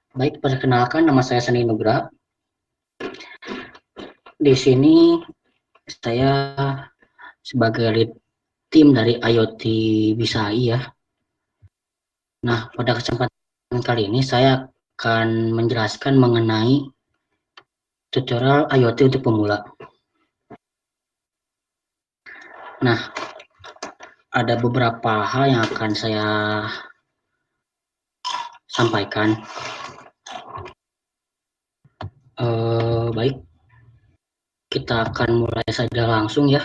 Baik, perkenalkan nama saya Seni Nugra. Di sini saya sebagai lead tim dari IoT Bisai ya. Nah, pada kesempatan kali ini saya akan menjelaskan mengenai tutorial IoT untuk pemula. Nah, ada beberapa hal yang akan saya sampaikan. Baik, kita akan mulai saja langsung ya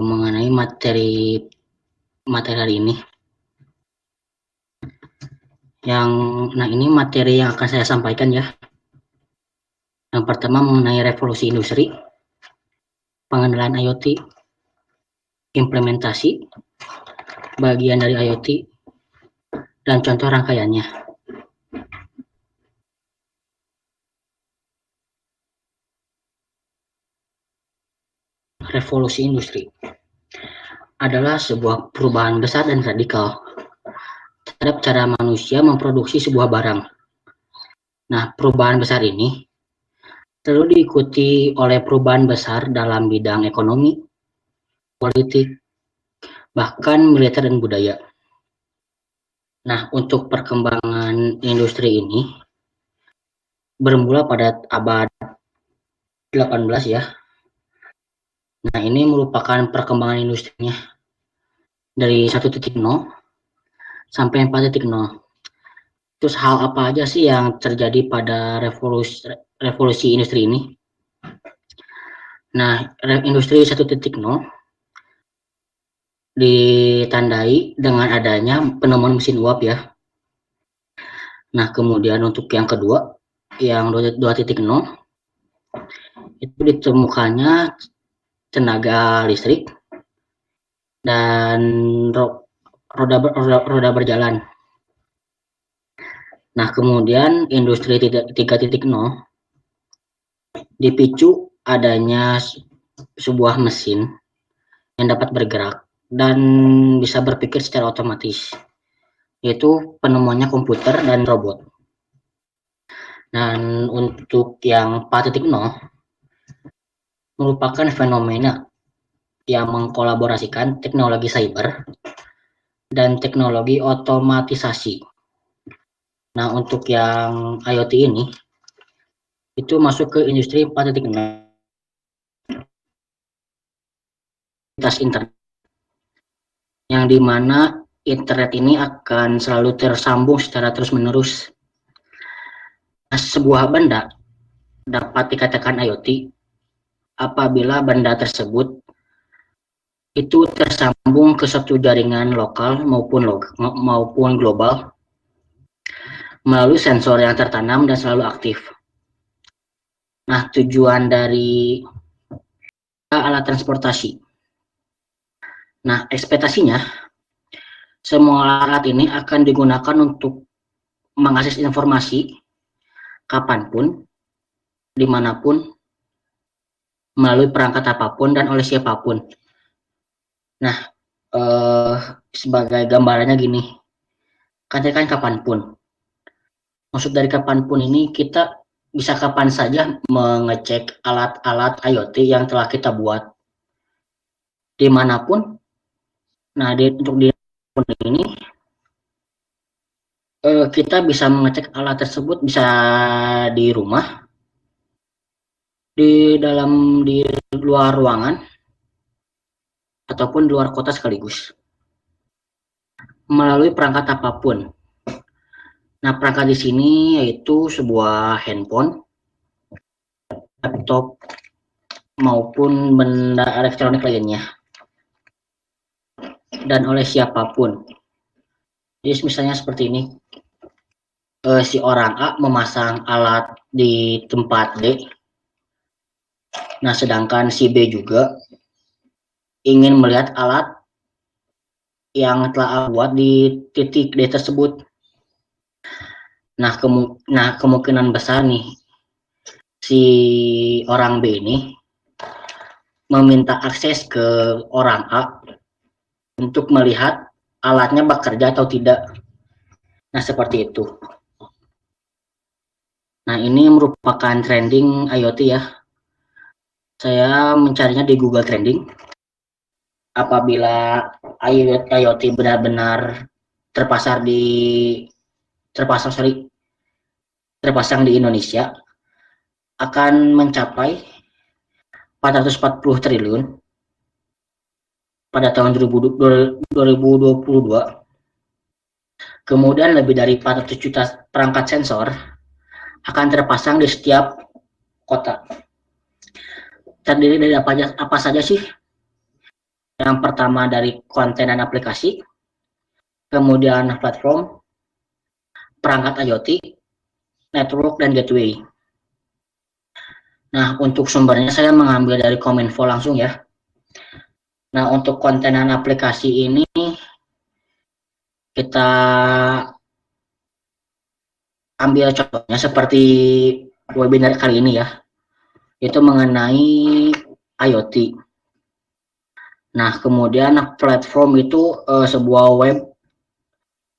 mengenai materi hari ini. Nah ini materi yang akan saya sampaikan ya. Yang pertama mengenai revolusi industri, pengenalan IoT, implementasi, bagian dari IoT, dan contoh rangkaiannya. Revolusi industri adalah sebuah perubahan besar dan radikal terhadap cara manusia memproduksi sebuah barang. Nah, perubahan besar ini selalu diikuti oleh perubahan besar dalam bidang ekonomi, politik, bahkan militer dan budaya. Nah, untuk perkembangan industri ini bermula pada abad 18 ya. Nah, ini merupakan perkembangan industrinya dari 1.0 sampai 4.0. Terus hal apa aja sih yang terjadi pada revolusi industri ini? Nah, industri 1.0 ditandai dengan adanya penemuan mesin uap ya. Nah, kemudian untuk yang kedua, yang 2.0 itu ditemukannya tenaga listrik dan roda berjalan. Nah, kemudian industri 3.0 dipicu adanya sebuah mesin yang dapat bergerak dan bisa berpikir secara otomatis, yaitu penemuannya komputer dan robot. Dan untuk yang 4.0 merupakan fenomena yang mengkolaborasikan teknologi cyber dan teknologi otomatisasi. Nah, untuk yang IoT ini itu masuk ke industri 4.0, internet, yang dimana internet ini akan selalu tersambung secara terus-menerus. Nah, sebuah benda dapat dikatakan IoT apabila benda tersebut itu tersambung ke suatu jaringan lokal maupun global melalui sensor yang tertanam dan selalu aktif. Nah, tujuan dari alat transportasi. Nah, ekspektasinya semua alat ini akan digunakan untuk mengakses informasi kapanpun, dimanapun, melalui perangkat apapun dan oleh siapapun. Nah, sebagai gambarannya gini, katakan kapanpun. Maksud dari kapanpun ini kita bisa kapan saja mengecek alat-alat IoT yang telah kita buat dimanapun. Nah, untuk di ini kita bisa mengecek alat tersebut bisa di rumah, di luar ruangan, ataupun di luar kota sekaligus melalui perangkat apapun. Nah, perangkat di sini yaitu sebuah handphone, laptop, maupun benda elektronik lainnya, dan oleh siapapun. Jadi misalnya seperti ini, si orang A memasang alat di tempat D, nah sedangkan si B juga ingin melihat alat yang telah A buat di titik D tersebut. Nah, kemungkinan besar nih si orang B ini meminta akses ke orang A untuk melihat alatnya bekerja atau tidak. Nah, seperti itu. Nah, ini merupakan trending IoT ya. Saya mencarinya di Google Trending. Apabila IoT benar-benar terpasang di terpasang sorry terpasang di Indonesia akan mencapai 440 triliun pada tahun 2022. Kemudian lebih dari 400 juta perangkat sensor akan terpasang di setiap kota. Terdiri dari apa saja sih? Yang pertama dari konten dan aplikasi, kemudian platform, perangkat IoT, network, dan gateway. Nah, untuk sumbernya saya mengambil dari Kominfo langsung ya. Nah, untuk konten dan aplikasi ini kita ambil contohnya seperti webinar kali ini ya, itu mengenai IoT. Nah, kemudian platform itu sebuah web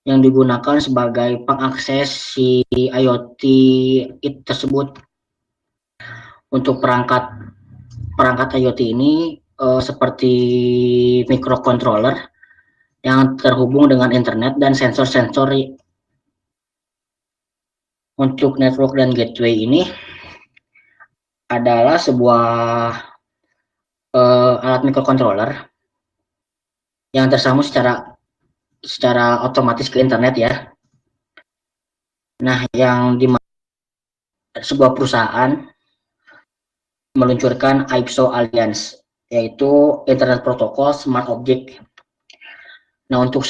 yang digunakan sebagai pengakses si IoT tersebut. Untuk perangkat IoT ini seperti microcontroller yang terhubung dengan internet dan sensor-sensor. Untuk network dan gateway ini adalah sebuah alat microcontroller yang tersambung secara otomatis ke internet ya. Nah, yang di sebuah perusahaan meluncurkan IPSO Alliance, yaitu Internet Protocol Smart Object. Nah, untuk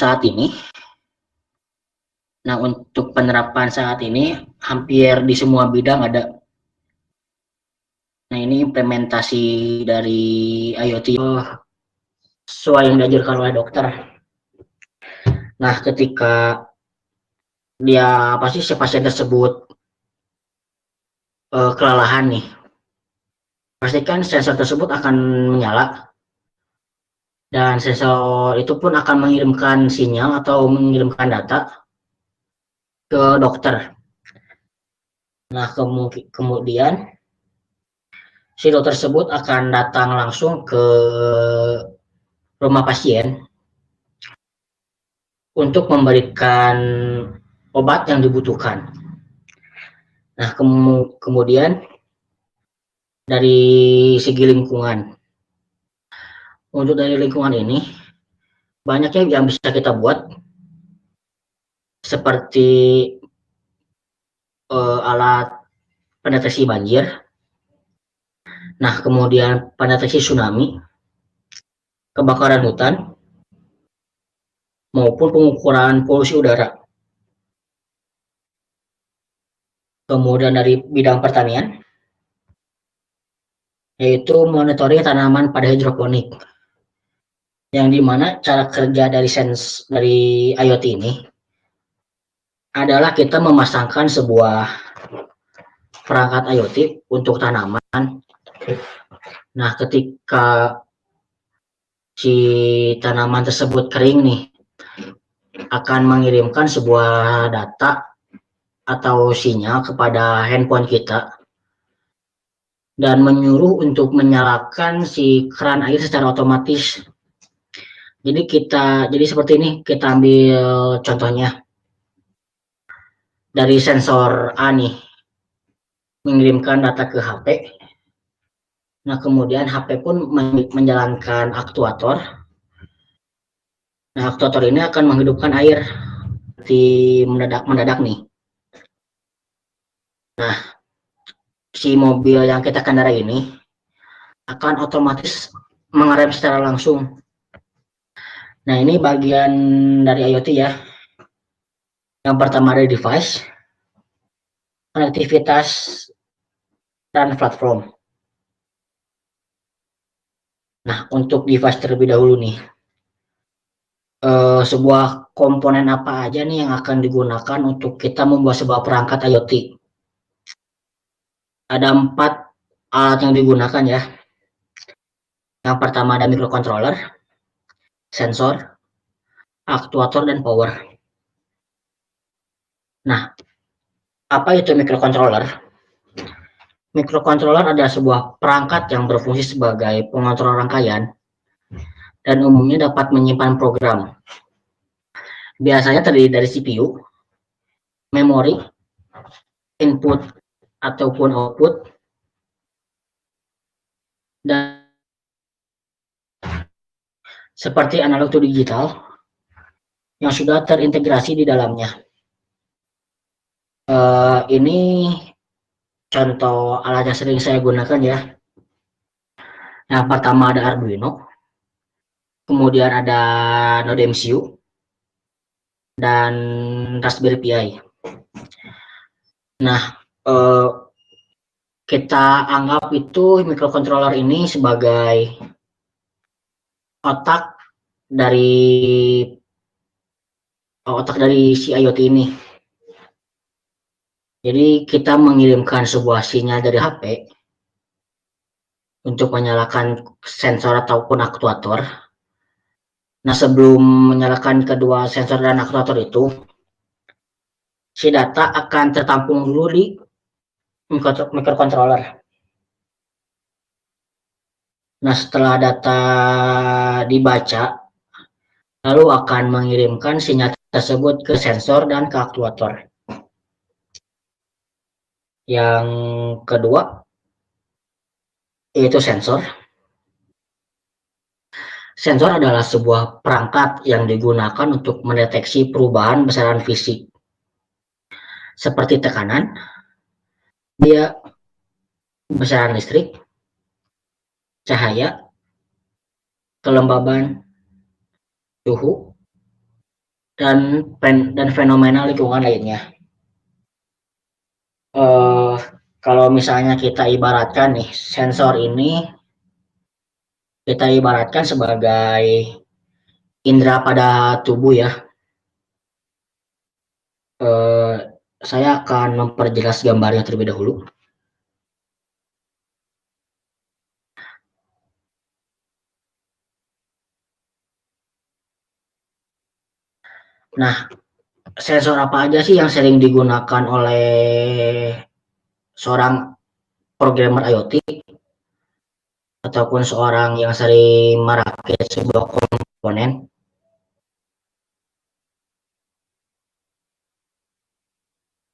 penerapan saat ini hampir di semua bidang ada. Nah, ini implementasi dari IoT sesuai yang diajarkan oleh dokter. Nah, ketika dia pasti si pasien tersebut kelelahan nih, pastikan sensor tersebut akan menyala dan sensor itu pun akan mengirimkan sinyal atau mengirimkan data ke dokter. Nah, kemudian si dokter tersebut akan datang langsung ke rumah pasien untuk memberikan obat yang dibutuhkan. Nah, kemudian dari segi lingkungan, untuk dari lingkungan ini banyak yang bisa kita buat seperti alat pendeteksi banjir, nah kemudian pendeteksi tsunami, kebakaran hutan, maupun pengukuran polusi udara. Kemudian dari bidang pertanian, yaitu monitoring tanaman pada hidroponik, yang dimana cara kerja dari IoT ini adalah kita memasangkan sebuah perangkat IoT untuk tanaman. Nah, ketika si tanaman tersebut kering nih, akan mengirimkan sebuah data atau sinyal kepada handphone kita dan menyuruh untuk menyalakan si keran air secara otomatis. Jadi seperti ini, kita ambil contohnya dari sensor A nih, mengirimkan data ke HP. Nah, kemudian HP pun menjalankan aktuator. Nah, aktuator ini akan menghidupkan air di mendadak nih. Nah, si mobil yang kita kendarai ini akan otomatis mengerem secara langsung. Nah, ini bagian dari IoT ya. Yang pertama dari device, konektivitas, dan platform. Nah, untuk device terlebih dahulu nih, sebuah komponen apa aja nih yang akan digunakan untuk kita membuat sebuah perangkat IoT. Ada 4 alat yang digunakan ya. Yang pertama ada microcontroller, sensor, aktuator, dan power. Nah, apa itu microcontroller? Microcontroller adalah sebuah perangkat yang berfungsi sebagai pengontrol rangkaian dan umumnya dapat menyimpan program. Biasanya terdiri dari CPU, memori, input ataupun output, dan seperti analog to digital yang sudah terintegrasi di dalamnya. Ini contoh alat yang sering saya gunakan ya. Yang pertama ada Arduino, kemudian ada Node MCU, dan Raspberry Pi. Nah, eh, kita anggap itu microcontroller ini sebagai otak dari si IoT ini. Jadi kita mengirimkan sebuah sinyal dari HP untuk menyalakan sensor ataupun aktuator. Nah, sebelum menyalakan kedua sensor dan aktuator itu, si data akan tertampung dulu di microcontroller. Nah, setelah data dibaca, lalu akan mengirimkan sinyal tersebut ke sensor dan ke aktuator. Yang kedua, yaitu sensor. Sensor adalah sebuah perangkat yang digunakan untuk mendeteksi perubahan besaran fisik, seperti tekanan, dia besaran listrik, cahaya, kelembaban, suhu, dan fenomena lingkungan lainnya. Uh, Kalau misalnya kita ibaratkan nih, sensor ini kita ibaratkan sebagai indera pada tubuh ya. Uh, saya akan memperjelas gambarnya terlebih dahulu. Nah, sensor apa aja sih yang sering digunakan oleh seorang programmer IoT ataupun seorang yang sering merakit sebuah komponen?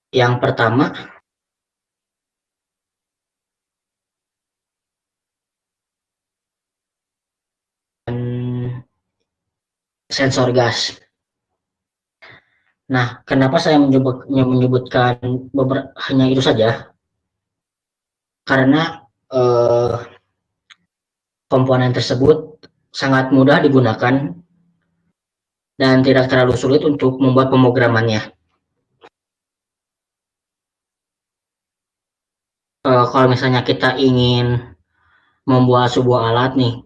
Yang pertama, sensor gas. Nah, kenapa saya menyebutkan hanya itu saja? Karena eh, komponen tersebut sangat mudah digunakan dan tidak terlalu sulit untuk membuat pemrogramannya. Kalau misalnya kita ingin membuat sebuah alat nih,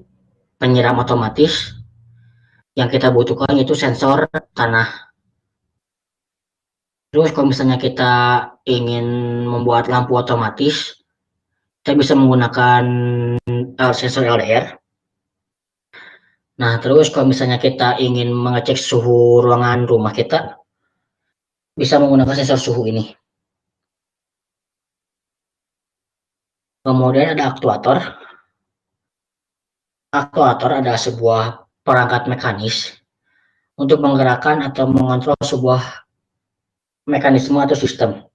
penyiram otomatis, yang kita butuhkan itu sensor tanah. Terus kalau misalnya kita ingin membuat lampu otomatis, kita bisa menggunakan sensor LDR. Nah, terus kalau misalnya kita ingin mengecek suhu ruangan rumah kita, bisa menggunakan sensor suhu ini. Kemudian ada aktuator. Aktuator adalah sebuah perangkat mekanis untuk menggerakkan atau mengontrol sebuah mekanisme atau sistem.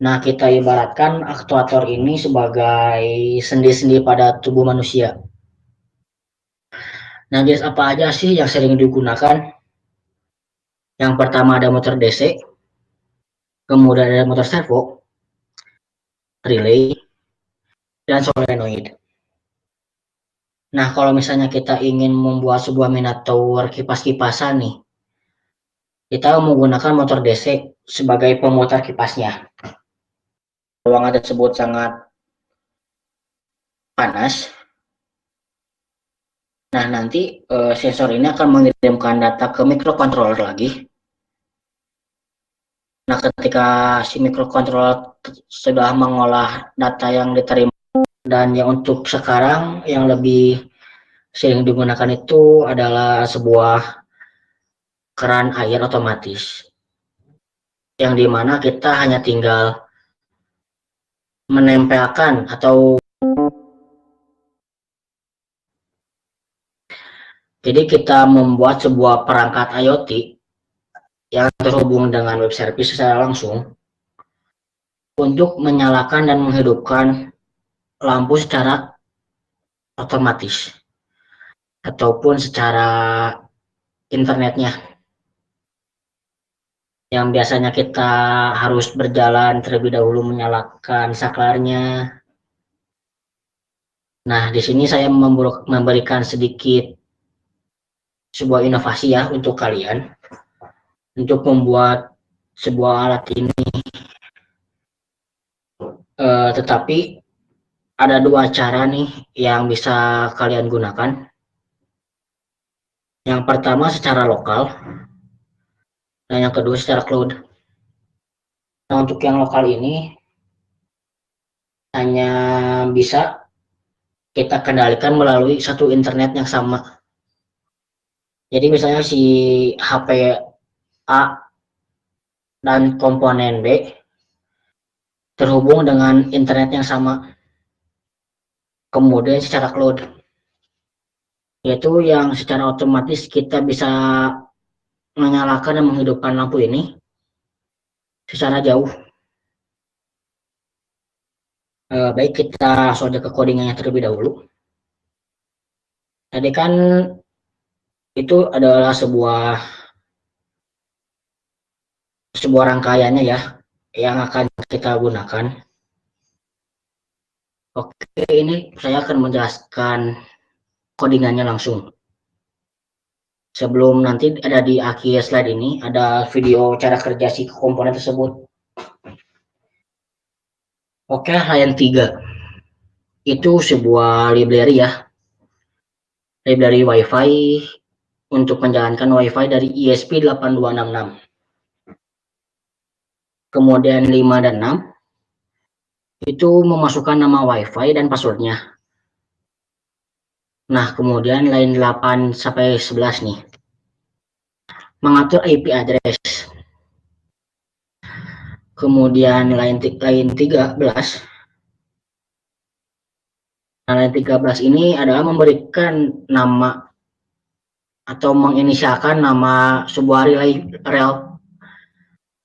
Nah, kita ibaratkan aktuator ini sebagai sendi-sendi pada tubuh manusia. Nah, jenis apa aja sih yang sering digunakan? Yang pertama ada motor DC, kemudian ada motor servo, relay, dan solenoid. Nah, kalau misalnya kita ingin membuat sebuah miniatur kipas-kipasan nih, kita menggunakan motor DC sebagai pemutar kipasnya. Ruangan tersebut sangat panas. Nah, nanti sensor ini akan mengirimkan data ke microcontroller lagi. Nah, ketika si microcontroller sudah mengolah data yang diterima, dan yang untuk sekarang yang lebih sering digunakan itu adalah sebuah keran air otomatis. yang dimana kita hanya tinggal menempelkan atau jadi kita membuat sebuah perangkat IoT yang terhubung dengan web service secara langsung untuk menyalakan dan menghidupkan lampu secara otomatis ataupun secara internetnya, yang biasanya kita harus berjalan terlebih dahulu menyalakan saklarnya. Nah, di sini saya memberikan sedikit sebuah inovasi ya untuk kalian untuk membuat sebuah alat ini, tetapi ada dua cara nih yang bisa kalian gunakan. Yang pertama secara lokal dan yang kedua secara cloud. Nah, untuk yang lokal ini hanya bisa kita kendalikan melalui satu internet yang sama. Jadi misalnya si HP A dan komponen B terhubung dengan internet yang sama. Kemudian secara cloud, yaitu yang secara otomatis kita bisa menyalakan dan menghidupkan lampu ini secara jauh. Baik, kita langsung aja ke codingannya terlebih dahulu. Tadi kan itu adalah sebuah rangkaiannya ya yang akan kita gunakan. Oke, ini saya akan menjelaskan codingannya langsung. Sebelum nanti ada di akhir slide ini ada video cara kerja si komponen tersebut. Oke, Lion 3 itu sebuah library ya, library WiFi untuk menjalankan WiFi dari ESP8266. Kemudian 5 dan 6 itu memasukkan nama WiFi dan passwordnya. Nah, kemudian line 8 sampai 11 nih mengatur IP address. Kemudian line 13, nah, line 13 ini adalah memberikan nama atau menginisialkan nama sebuah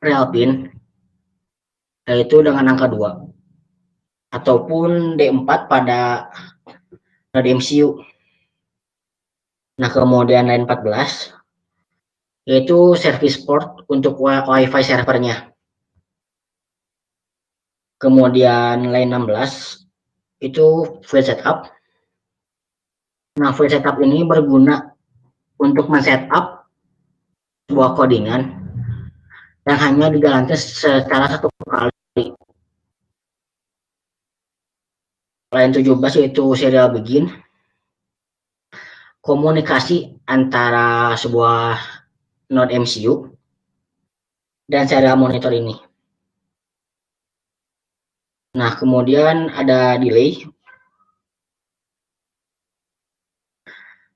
real pin, yaitu dengan angka 2 ataupun D4 pada node MCU. Nah, kemudian line 14 yaitu service port untuk WiFi servernya. Kemudian line 16 itu file setup. Nah, file setup ini berguna untuk men-setup sebuah codingan yang hanya dijalankan secara satu kali. Line 17 yaitu serial begin, komunikasi antara sebuah node MCU dan serial monitor ini. Nah, kemudian ada delay.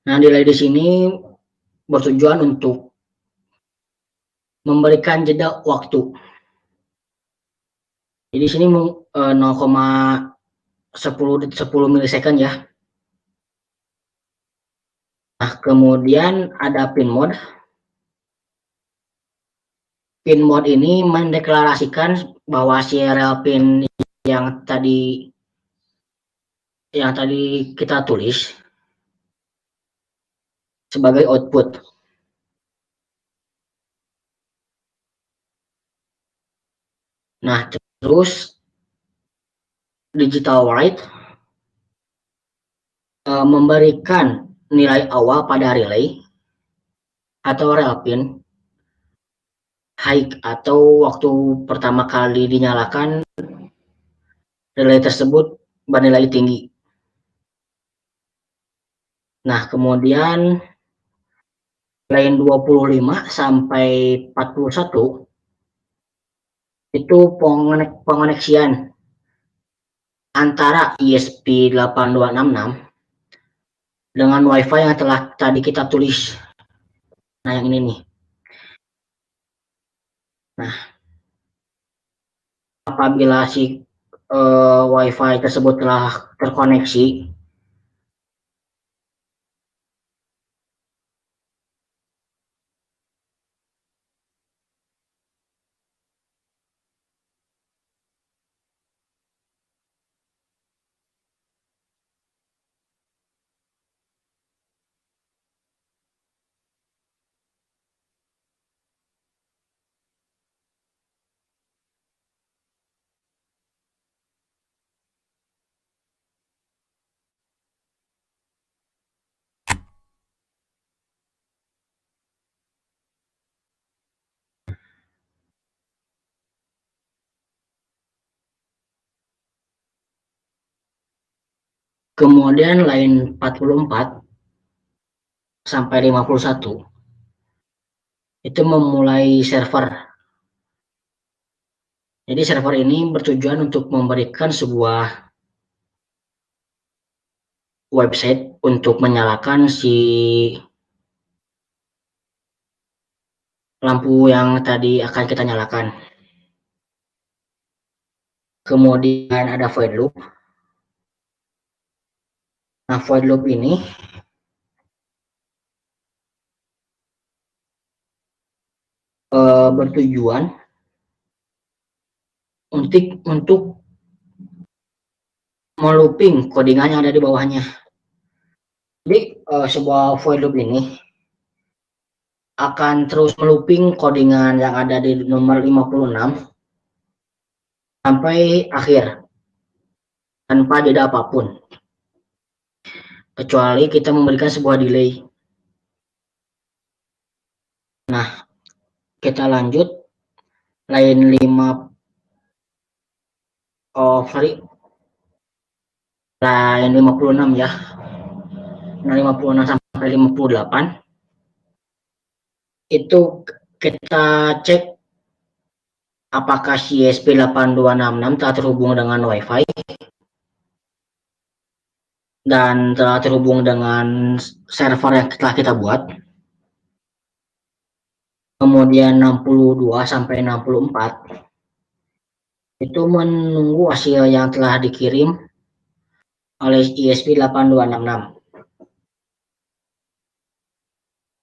Nah, delay di sini bertujuan untuk memberikan jeda waktu. Jadi di sini 0,10 milisecond ya. Nah, kemudian ada pin mode. Pin mode ini mendeklarasikan bahwa serial pin yang tadi kita tulis sebagai output. Nah, terus digital write memberikan nilai awal pada relay atau rel pin high atau waktu pertama kali dinyalakan relay tersebut bernilai tinggi. Nah, kemudian line 25 sampai 41 itu pengoneksian antara ESP8266 dengan WiFi yang telah tadi kita tulis. Nah, yang ini nih. Nah, apabila si WiFi tersebut telah terkoneksi, kemudian line 44 sampai 51 itu memulai server. Jadi server ini bertujuan untuk memberikan sebuah website untuk menyalakan si lampu yang tadi akan kita nyalakan. Kemudian ada void loop. Nah, void loop ini bertujuan untuk melooping codingan yang ada di bawahnya. Jadi sebuah void loop ini akan terus melooping codingan yang ada di nomor 56 sampai akhir tanpa jeda apapun, kecuali kita memberikan sebuah delay. Nah, kita lanjut line 5 line 56 ya. Nah, 56 sampai 58 itu kita cek apakah si ESP8266 telah terhubung dengan WiFi dan telah terhubung dengan server yang telah kita buat. Kemudian 62 sampai 64 itu menunggu hasil yang telah dikirim oleh ESP8266.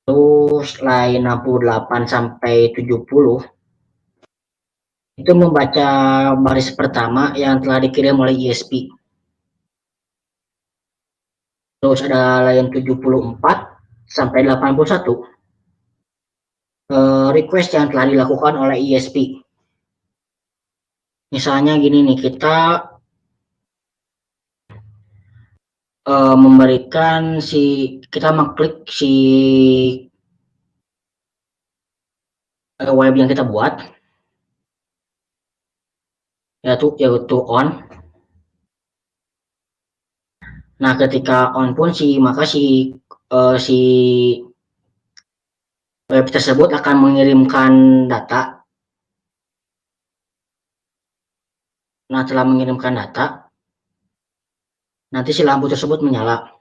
Terus line 68 sampai 70 itu membaca baris pertama yang telah dikirim oleh ESP. Terus ada line 74 sampai 81 request yang telah dilakukan oleh ESP. Misalnya gini nih, kita kita mengklik si web yang kita buat, yaitu on. Nah, ketika on pun maka si web tersebut akan mengirimkan data. Nah, telah mengirimkan data, nanti si lampu tersebut menyala.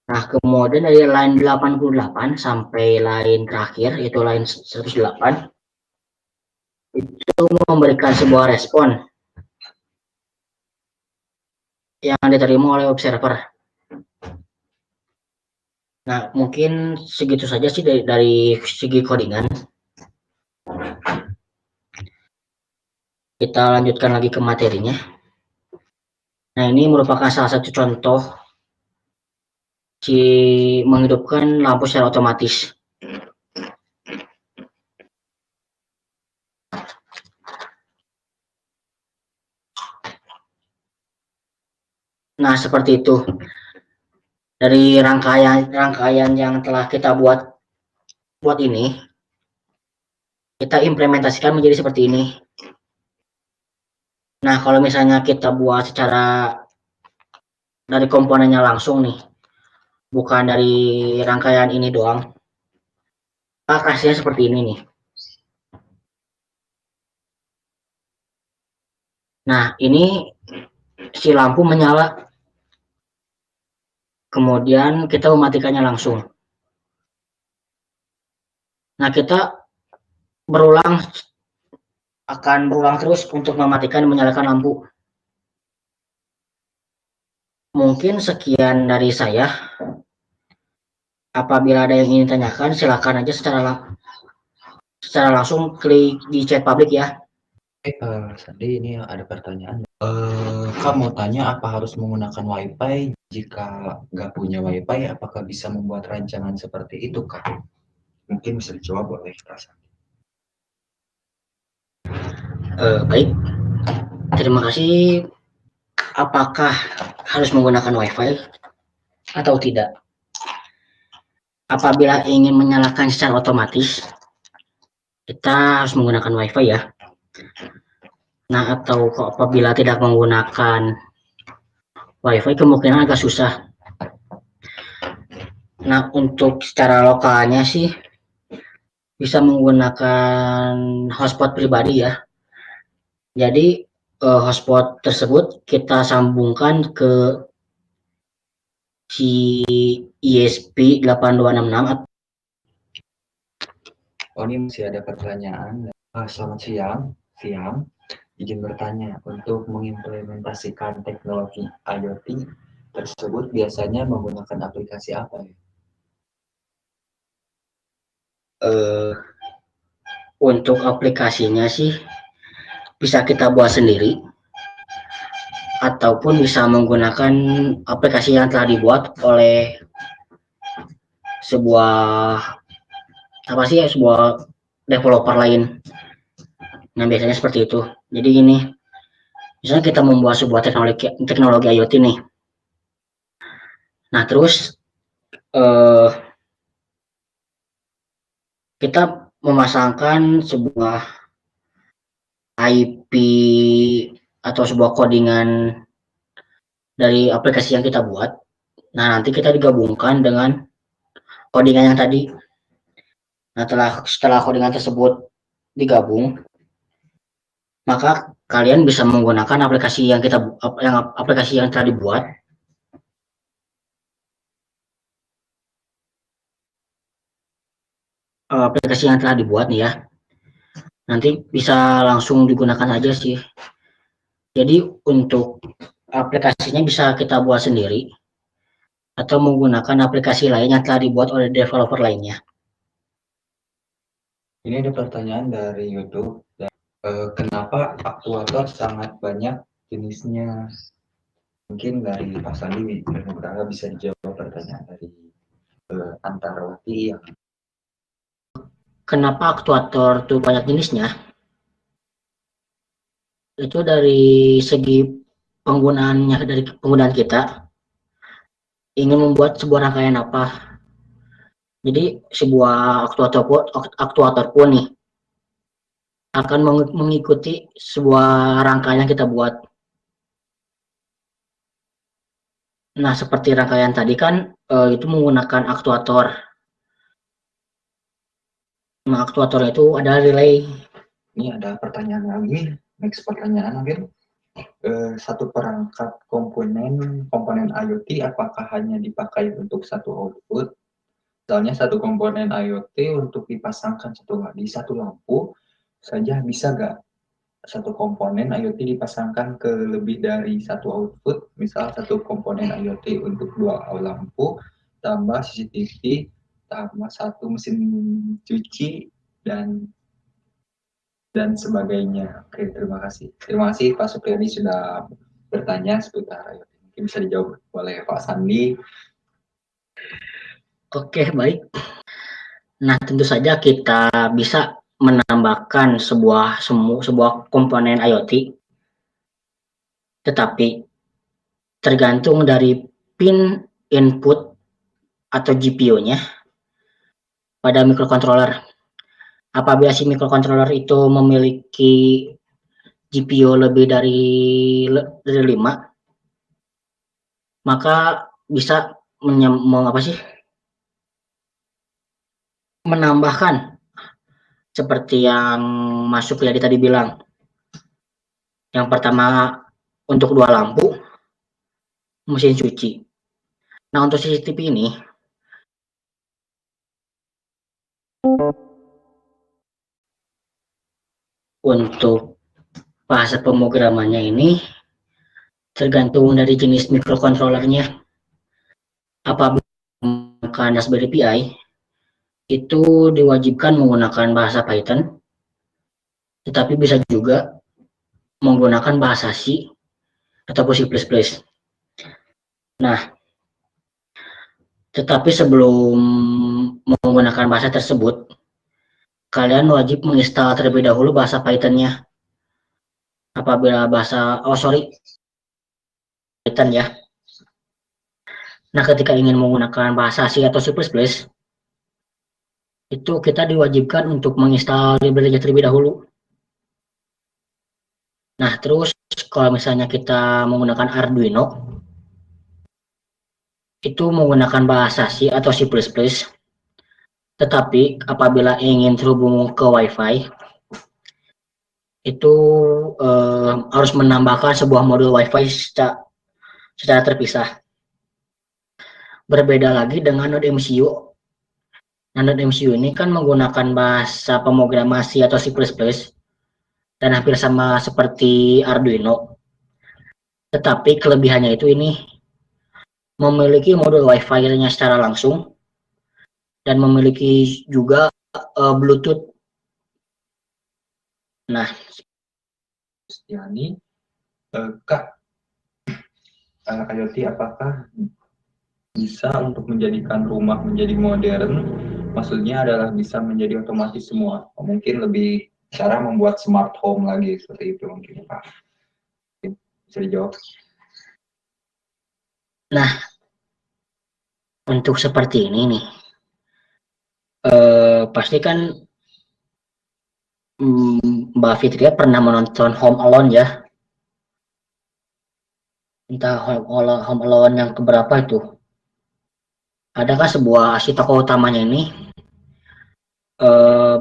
Nah, kemudian dari line 88 sampai line terakhir, yaitu line 108, itu memberikan sebuah respon yang diterima oleh web server. Nah, mungkin segitu saja sih dari segi codingan. Kita lanjutkan lagi ke materinya. Nah, ini merupakan salah satu contoh menghidupkan lampu secara otomatis. Nah, seperti itu. Dari rangkaian yang telah kita buat ini, kita implementasikan menjadi seperti ini. Nah, kalau misalnya kita buat secara dari komponennya langsung nih, bukan dari rangkaian ini doang, hasilnya seperti ini nih. Nah, ini si lampu menyala, kemudian kita mematikannya langsung. Nah, kita berulang akan berulang terus untuk mematikan dan menyalakan lampu. Mungkin sekian dari saya. Apabila ada yang ingin tanyakan, silakan aja secara langsung klik di chat publik ya. Sandi, ini ada pertanyaan. Kak mau tanya, apa harus menggunakan WiFi? Jika nggak punya WiFi, apakah bisa membuat rancangan seperti itu, Kak? Mungkin bisa dijawab oleh Kak Sandi. Baik, terima kasih. Apakah harus menggunakan WiFi atau tidak? Apabila ingin menyalakan secara otomatis, kita harus menggunakan WiFi ya. Nah, atau apabila tidak menggunakan WiFi, kemungkinan agak susah. Nah, untuk secara lokalnya sih bisa menggunakan hotspot pribadi ya. Jadi hotspot tersebut kita sambungkan ke si ISP 8266. Oh, ini masih ada pertanyaan. Selamat siang. Izin bertanya, untuk mengimplementasikan teknologi IoT tersebut biasanya menggunakan aplikasi apa ya? Untuk aplikasinya sih bisa kita buat sendiri ataupun bisa menggunakan aplikasi yang telah dibuat oleh sebuah sebuah developer lain. Nah, biasanya seperti itu. Jadi gini, misalnya kita membuat sebuah teknologi IoT nih. Nah, terus kita memasangkan sebuah IP atau sebuah codingan dari aplikasi yang kita buat. Nah, nanti kita digabungkan dengan codingan yang tadi. Nah, setelah codingan tersebut digabung, maka kalian bisa menggunakan aplikasi yang telah dibuat. Aplikasi yang telah dibuat nih ya. Nanti bisa langsung digunakan aja sih. Jadi untuk aplikasinya bisa kita buat sendiri atau menggunakan aplikasi lain yang telah dibuat oleh developer lainnya. Ini ada pertanyaan dari YouTube. Kenapa aktuator sangat banyak jenisnya? Mungkin dari Pak Sandi bisa dijawab pertanyaan dari Antarawati yang Kenapa aktuator itu banyak jenisnya? Itu dari segi penggunaannya, dari penggunaan kita ingin membuat sebuah rangkaian apa. Jadi sebuah aktuator pun nih akan mengikuti sebuah rangkaian yang kita buat. Nah, seperti rangkaian tadi kan itu menggunakan aktuator. Nah, aktuator itu adalah relay. Ini ada pertanyaan lagi, next pertanyaan mungkin. Satu perangkat komponen IoT apakah hanya dipakai untuk satu output? Misalnya satu komponen IoT untuk dipasangkan di satu lampu saja bisa nggak satu komponen IoT dipasangkan ke lebih dari satu output? Misal satu komponen IoT untuk dua lampu tambah CCTV tambah satu mesin cuci dan sebagainya. Oke, terima kasih. Terima kasih Pak Supriyadi sudah bertanya seputar IoT. Mungkin bisa dijawab oleh Pak Sandi. Oke, baik. Nah, tentu saja kita bisa menambahkan sebuah komponen IoT, tetapi tergantung dari pin input atau GPU-nya pada microcontroller. Apabila si microcontroller itu memiliki GPU lebih dari 5, maka bisa menambahkan seperti yang Mas Supriyadi tadi bilang. Yang pertama untuk dua lampu, mesin cuci. Nah, untuk CCTV ini Untuk bahasa pemrogramannya ini tergantung dari jenis mikrokontrolernya. Apabila menggunakan Raspberry Pi, itu diwajibkan menggunakan bahasa Python, tetapi bisa juga menggunakan bahasa C ataupun C++. Nah, tetapi sebelum menggunakan bahasa tersebut, kalian wajib menginstal terlebih dahulu bahasa Python-nya. Apabila Python ya. Nah, ketika ingin menggunakan bahasa C atau C++, itu kita diwajibkan untuk menginstal library terlebih dahulu. Nah, terus kalau misalnya kita menggunakan Arduino, itu menggunakan bahasa C atau C++, tetapi apabila ingin terhubung ke Wi-Fi, itu harus menambahkan sebuah modul Wi-Fi secara terpisah. Berbeda lagi dengan Node MCU. Nah, Node MCU ini kan menggunakan bahasa pemrograman C atau C++, dan hampir sama seperti Arduino. Tetapi kelebihannya itu ini memiliki modul Wi-Fi-nya secara langsung dan memiliki juga Bluetooth. Nah, Kristiani, Kak, IoT apakah bisa untuk menjadikan rumah menjadi modern? Maksudnya adalah bisa menjadi otomatis semua. Mungkin lebih cara membuat smart home lagi seperti itu mungkin Pak. Bisa dijawab? Nah, untuk seperti ini nih, pasti kan Mbak Fitria pernah menonton Home Alone ya? Entah Home Alone yang keberapa itu. Adakah sebuah si tokoh utamanya ini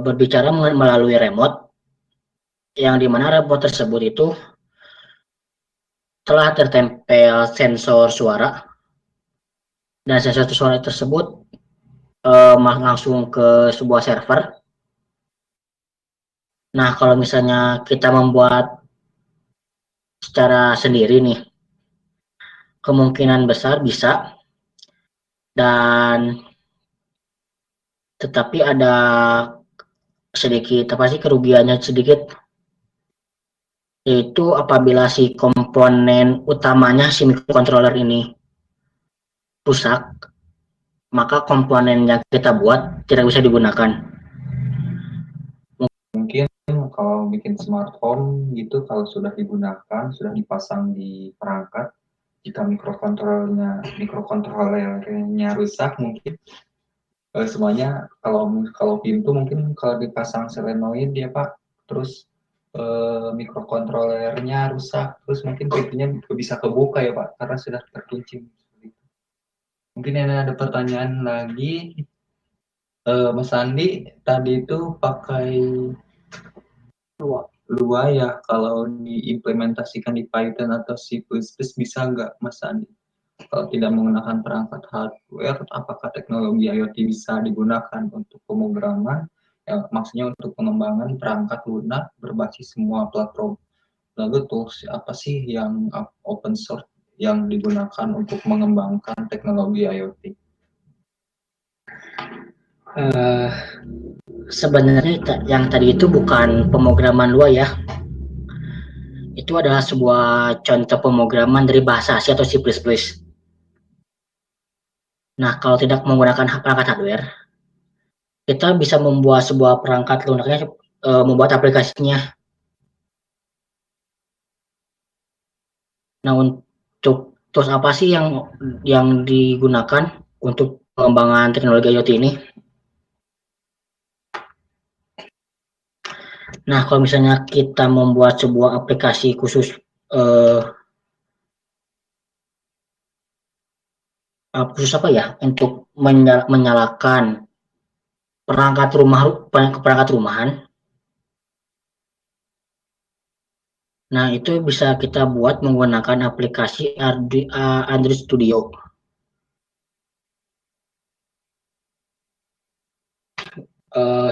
berbicara melalui remote, yang dimana remote tersebut itu telah tertempel sensor suara, dan sensor suara tersebut langsung ke sebuah server. Nah, kalau misalnya kita membuat secara sendiri nih, kemungkinan besar bisa, dan tetapi ada sedikit apa sih kerugiannya sedikit, yaitu apabila si komponen utamanya si microcontroller ini rusak, maka komponen yang kita buat tidak bisa digunakan. Mungkin kalau bikin smart home gitu, kalau sudah digunakan, sudah dipasang di perangkat, jika mikrokontrolernya rusak, mungkin semuanya kalau pintu mungkin kalau dipasang solenoid ya Pak, terus mikrokontrolernya rusak, terus mungkin pintunya bisa kebuka ya Pak, karena sudah terkunci. Mungkin ada pertanyaan lagi, Mas Andi tadi itu pakai Lua ya, kalau diimplementasikan di Python atau C++ bisa nggak Mas Andi? Kalau tidak menggunakan perangkat hardware, apakah teknologi IoT bisa digunakan untuk pemrograman? Ya, maksudnya untuk pengembangan perangkat lunak berbasis semua platform. Lalu tools apa sih yang open source yang digunakan untuk mengembangkan teknologi IoT? Sebenarnya yang tadi itu bukan pemrograman Lua ya, itu adalah sebuah contoh pemrograman dari bahasa C atau C++. Nah, kalau tidak menggunakan perangkat hardware, kita bisa membuat sebuah perangkat lunaknya, membuat aplikasinya. Nah, untuk tools apa sih yang digunakan untuk pengembangan teknologi IoT ini? Nah, kalau misalnya kita membuat sebuah aplikasi khusus, eh, khusus apa ya, untuk menyalakan perangkat rumahan. Nah, itu bisa kita buat menggunakan aplikasi Android Studio.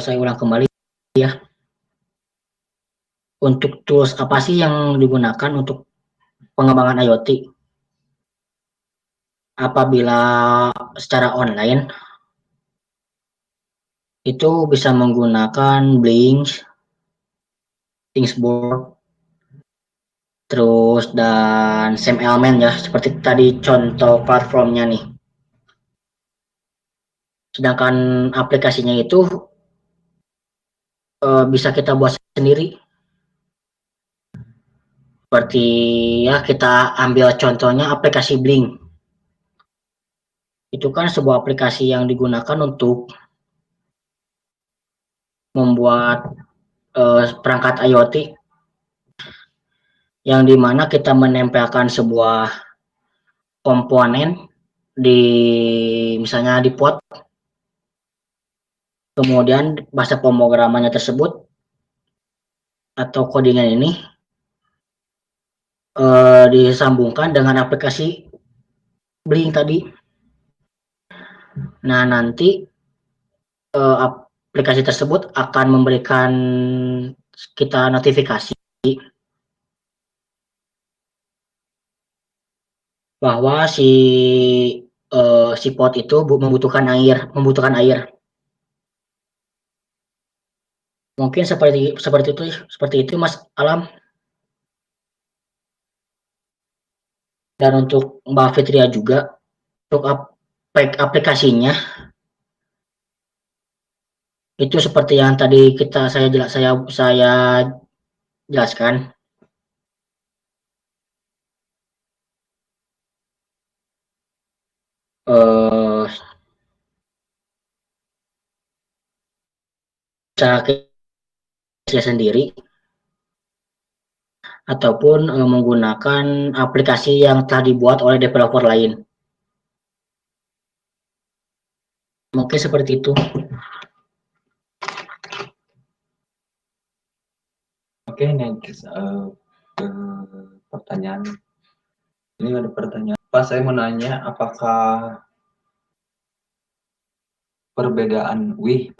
Saya ulang kembali ya. Untuk tools apa sih yang digunakan untuk pengembangan IoT? Apabila secara online, itu bisa menggunakan Blink, Thingsboard, terus dan SamElement ya, seperti tadi contoh platformnya nih. Sedangkan aplikasinya itu bisa kita buat sendiri. Seperti ya kita ambil contohnya aplikasi Blink. Itu kan sebuah aplikasi yang digunakan untuk membuat perangkat IoT yang dimana kita menempelkan sebuah komponen di misalnya di pot, kemudian bahasa pemrogramannya tersebut atau codingan ini disambungkan dengan aplikasi Blink tadi. Nah, nanti aplikasi tersebut akan memberikan kita notifikasi bahwa si pot itu membutuhkan air. Mungkin seperti itu Mas Alam. Dan untuk Mbak Fitria juga untuk aplikasinya itu seperti yang tadi saya jelaskan. Eh, Cara kerja sendiri ataupun menggunakan aplikasi yang telah dibuat oleh developer lain. Mungkin seperti itu. Oke, next pertanyaan. Ini ada pertanyaan. Pak, saya mau nanya, apakah perbedaan WIH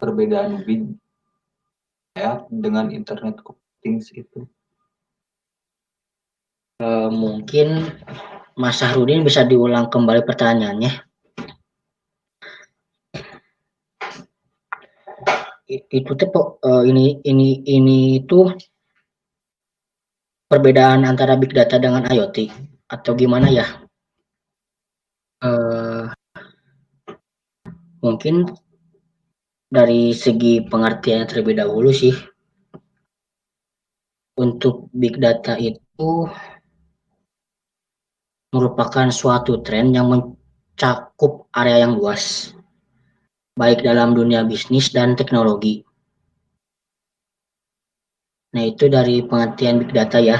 ya dengan Internet of Things itu? Mungkin Mas Sahrudin bisa diulang kembali pertanyaannya. Itu tuh ini itu perbedaan antara big data dengan IoT atau gimana ya? Mungkin dari segi pengertiannya terlebih dahulu sih. Untuk big data itu merupakan suatu tren yang mencakup area yang luas, baik dalam dunia bisnis dan teknologi. Nah, itu dari pengertian big data ya.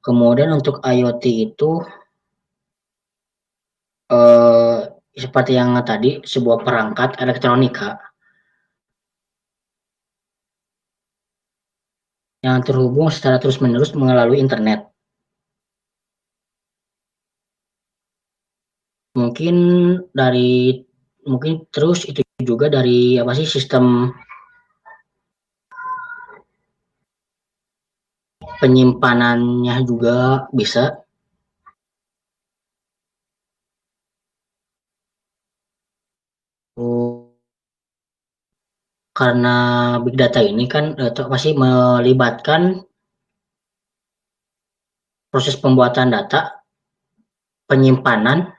Kemudian untuk IoT itu seperti yang tadi, sebuah perangkat elektronika yang terhubung secara terus-menerus melalui internet. Mungkin terus itu juga dari apa sih sistem penyimpanannya juga bisa. Karena big data ini kan masih melibatkan proses pembuatan data, penyimpanan,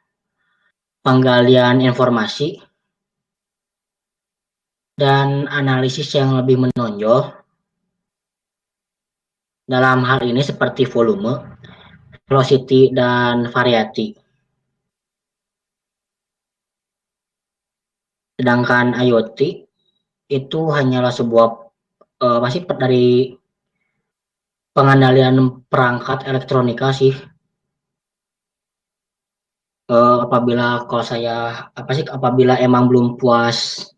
penggalian informasi, dan analisis yang lebih menonjol. Dalam hal ini seperti volume, velocity, dan variety. Sedangkan IoT itu hanyalah sebuah masih dari pengendalian perangkat elektronika sih. Apabila emang belum puas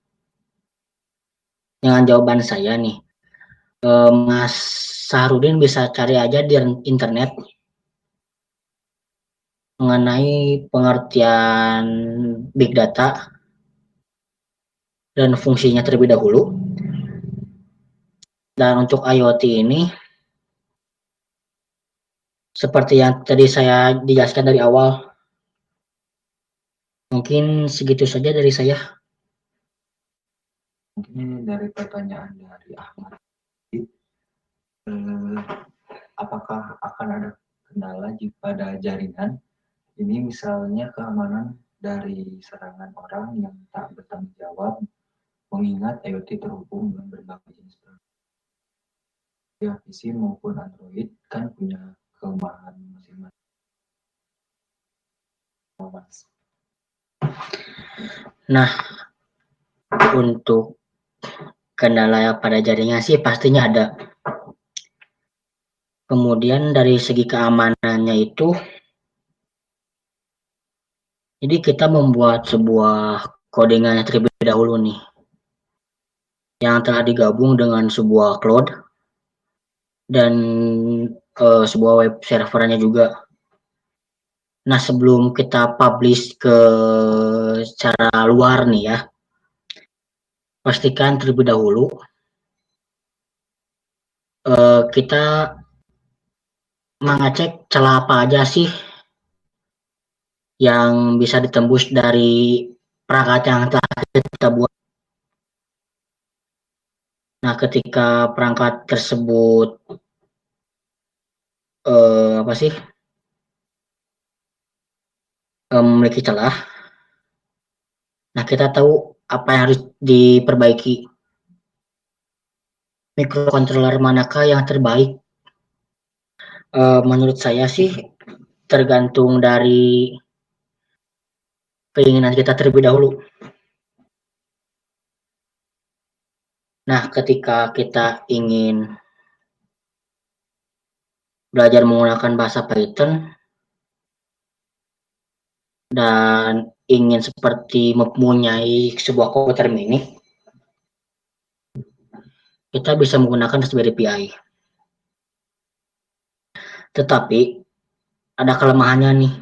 dengan jawaban saya nih, Mas Sahrudin bisa cari aja di internet mengenai pengertian big data dan fungsinya terlebih dahulu. Dan untuk IoT ini, seperti yang tadi saya dijelaskan dari awal, mungkin segitu saja dari saya. Mungkin ini dari pertanyaan dari Ahmad. Apakah akan ada kendala jika ada jaringan? Ini misalnya keamanan dari serangan orang yang tak bertanggung jawab, mengingat IoT terhubung dengan berbagai jenis perangkat. Ya, PC maupun Android kan punya kelemahan masing-masing. Nah, untuk kendala pada jaringan sih pastinya ada. Kemudian dari segi keamanannya itu, jadi kita membuat sebuah codingannya terlebih dahulu nih, yang telah digabung dengan sebuah cloud dan sebuah web servernya juga. Nah, sebelum kita publish ke secara luar nih ya, pastikan terlebih dahulu kita mengecek celah apa aja sih yang bisa ditembus dari perangkat yang telah kita buat. Nah, ketika perangkat tersebut apa sih memiliki celah, nah kita tahu apa yang harus diperbaiki. Microcontroller manakah yang terbaik? Menurut saya sih tergantung dari keinginan kita terlebih dahulu. Nah, ketika kita ingin belajar menggunakan bahasa Python dan ingin seperti mempunyai sebuah komputer mini, kita bisa menggunakan Raspberry Pi. Tetapi ada kelemahannya nih.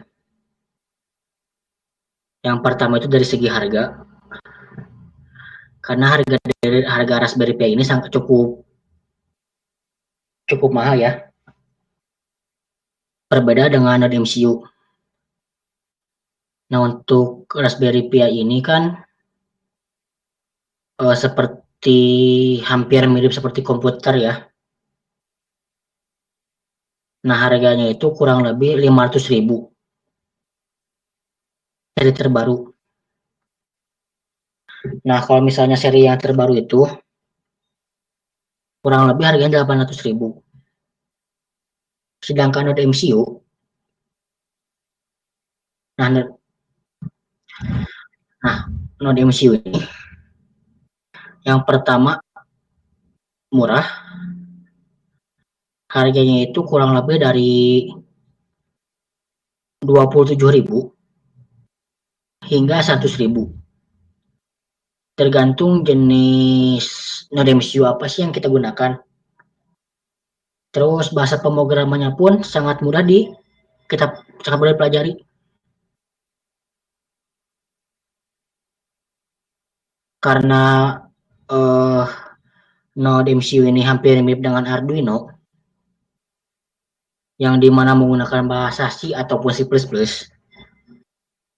Yang pertama itu dari segi harga. Karena harga Raspberry Pi ini sangat cukup mahal ya. Berbeda dengan Node MCU. Nah, untuk Raspberry Pi ini kan seperti hampir mirip seperti komputer ya. Nah, harganya itu kurang lebih 500.000 seri terbaru. Nah, kalau misalnya seri yang terbaru itu kurang lebih harganya 800.000. Sedangkan Node MCU, nah Node MCU ini yang pertama murah, harganya itu kurang lebih dari 27.000 hingga 100.000. Tergantung jenis Node MCU apa sih yang kita gunakan. Terus bahasa pemrogramannya pun sangat mudah kita sangat mudah dipelajari. Karena Node MCU ini hampir mirip dengan Arduino, yang dimana menggunakan bahasa C ataupun C++.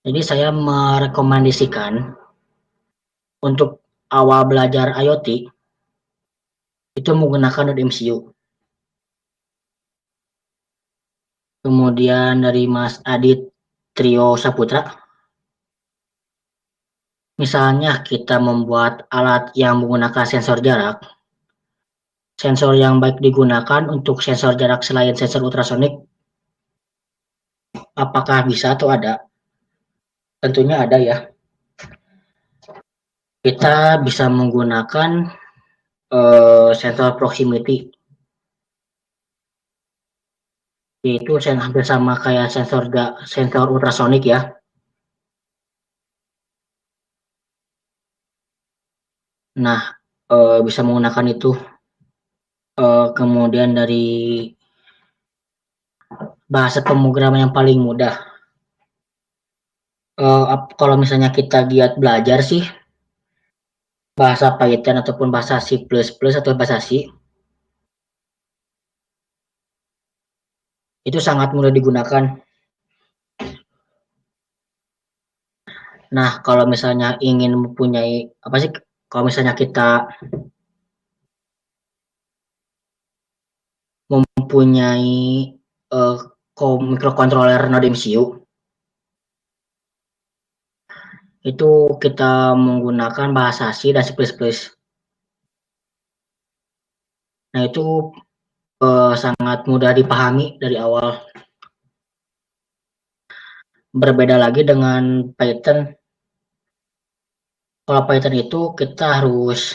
Jadi saya merekomendasikan untuk awal belajar IoT itu menggunakan Node MCU. Kemudian dari Mas Adit Trio Saputra, misalnya kita membuat alat yang menggunakan sensor jarak. Sensor yang baik digunakan untuk sensor jarak selain sensor ultrasonik, apakah bisa atau ada? Tentunya ada ya. Kita bisa menggunakan sensor proximity, yaitu hampir sama kayak sensor ultrasonik ya. Nah, bisa menggunakan itu. Kemudian dari bahasa pemrograman yang paling mudah. Kalau misalnya kita giat belajar sih, bahasa Python ataupun bahasa C++ atau bahasa C, Itu sangat mudah digunakan. Nah, kalau misalnya ingin mempunyai apa sih? Kalau misalnya kita mempunyai uh, microcontroller Node MCU, itu kita menggunakan bahasa C dan C++. Nah, itu sangat mudah dipahami dari awal. Berbeda lagi dengan Python. Kalau Python itu kita harus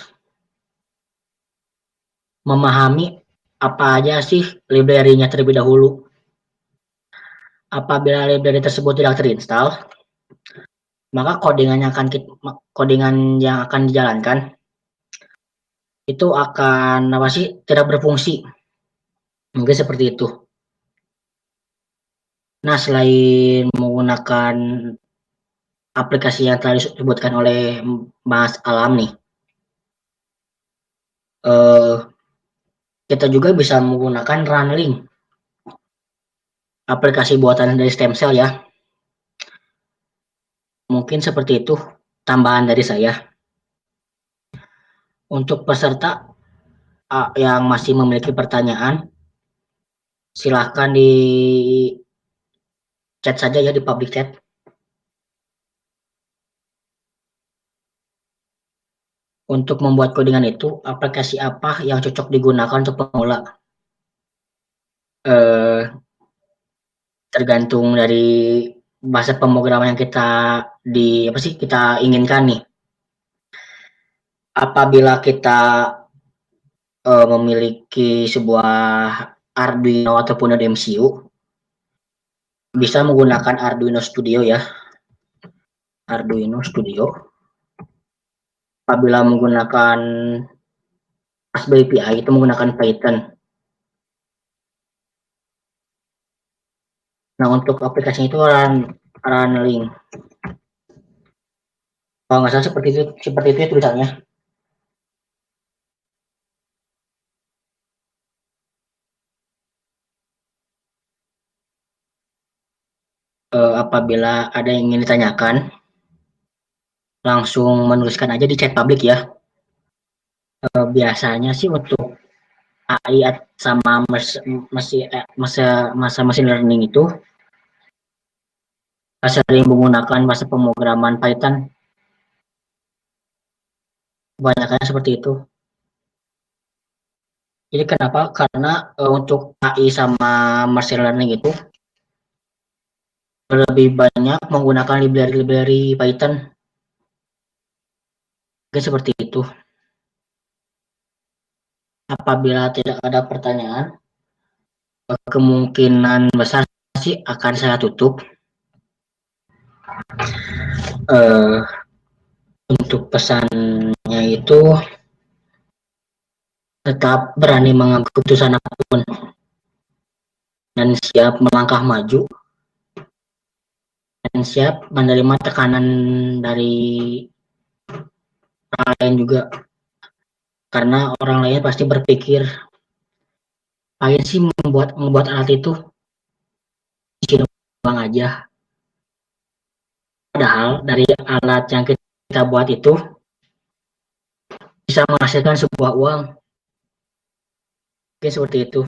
memahami apa aja sih library-nya terlebih dahulu. Apabila library tersebut tidak terinstall, maka codingan yang akan dijalankan itu akan apa sih tidak berfungsi. Mungkin seperti itu. Nah, selain menggunakan aplikasi yang telah disebutkan oleh Mas Alam nih, kita juga bisa menggunakan Runlink, aplikasi buatan dari stem cell ya. Mungkin seperti itu tambahan dari saya. Untuk peserta yang masih memiliki pertanyaan, silahkan di chat saja ya, di public chat. Untuk membuat codingan itu, aplikasi apa yang cocok digunakan untuk pemula? Tergantung dari bahasa pemrograman yang kita inginkan nih. Apabila kita memiliki sebuah Arduino ataupun ada MCU, bisa menggunakan Arduino Studio ya. Arduino Studio. Apabila menggunakan Raspberry Pi itu menggunakan Python. Nah, untuk aplikasinya itu Runlink. Kalau nggak salah seperti itu ya tulisannya. Apabila ada yang ingin ditanyakan, langsung menuliskan aja di chat publik ya. Biasanya sih untuk AI sama masa machine learning itu sering menggunakan bahasa pemrograman Python. Kebanyakan seperti itu. Jadi kenapa? Karena untuk AI sama machine learning itu lebih banyak menggunakan library Python. Oke, seperti itu. Apabila tidak ada pertanyaan, kemungkinan besar sih akan saya tutup. Untuk pesannya itu tetap berani mengambil keputusan apapun dan siap melangkah maju dan siap menerima tekanan dari orang lain juga, karena orang lain pasti berpikir pengen sih membuat alat itu isi doang aja, padahal dari alat yang kita buat itu bisa menghasilkan sebuah uang. Oke, seperti itu.